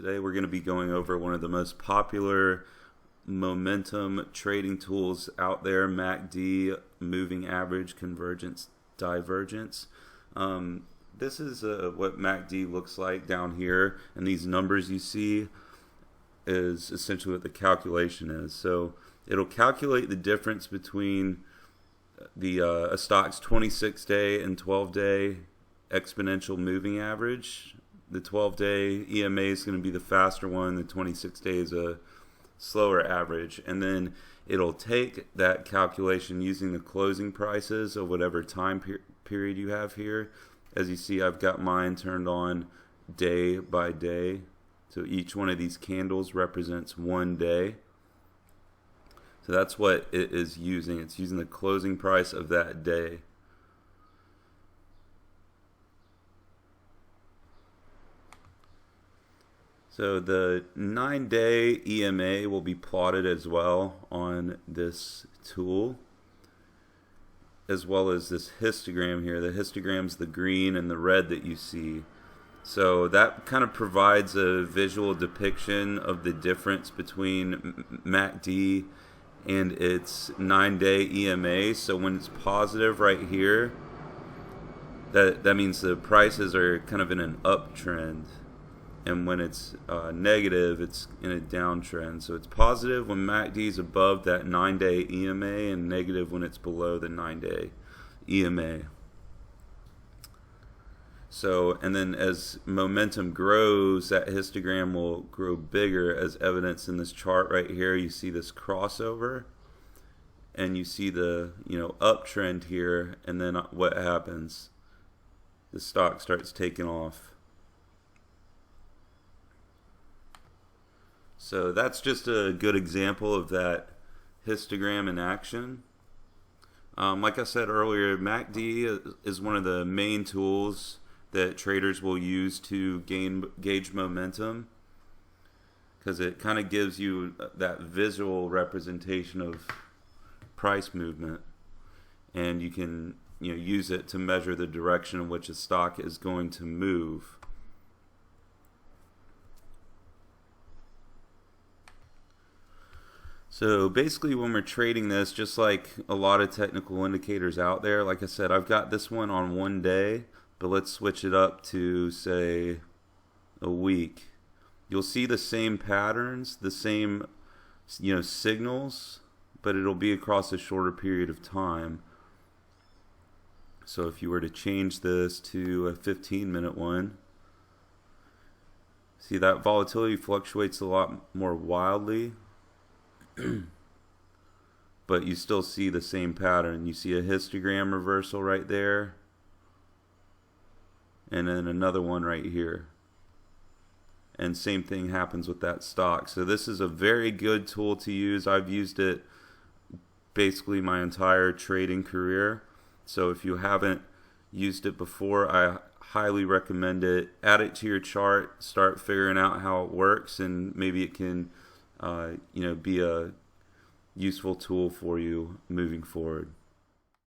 Today we're going to be going over one of the most popular momentum trading tools out there, MACD, moving average, convergence, divergence. This is what MACD looks like down here, and these numbers you see is essentially what the calculation is. So it'll calculate the difference between a stock's 26-day and 12-day exponential moving average. The 12-day EMA is going to be the faster one. The 26-day is a slower average. And then it'll take that calculation using the closing prices of whatever time period you have here. As you see, I've got mine turned on day by day. So each one of these candles represents one day. So that's what it is using. It's using the closing price of that day. So the 9-day EMA will be plotted as well on this tool, as well as this histogram here. The histogram's the green and the red that you see. So that kind of provides a visual depiction of the difference between MACD and its 9-day EMA. So when it's positive right here, that means the prices are kind of in an uptrend. And when it's negative, it's in a downtrend. So it's positive when MACD is above that 9-day EMA and negative when it's below the 9-day EMA. So, and then as momentum grows, that histogram will grow bigger, as evidenced in this chart right here. You see this crossover, and you see the uptrend here, and then what happens? The stock starts taking off. So that's just a good example of that histogram in action. Like I said earlier, MACD is one of the main tools that traders will use to gauge momentum, because it kind of gives you that visual representation of price movement, and you can use it to measure the direction in which a stock is going to move. So basically when we're trading this, just like a lot of technical indicators out there, like I said, I've got this one on one day, but let's switch it up to, say, a week. You'll see the same patterns, the same signals, but it'll be across a shorter period of time. So if you were to change this to a 15-minute one, see that volatility fluctuates a lot more wildly. But you still see the same pattern. You see a histogram reversal right there, and then another one right here, and same thing happens with that stock. So this is a very good tool to use. I've used it basically my entire trading career. So if you haven't used it before, I highly recommend it. Add it to your chart, start figuring out how it works, and maybe it can be a useful tool for you moving forward.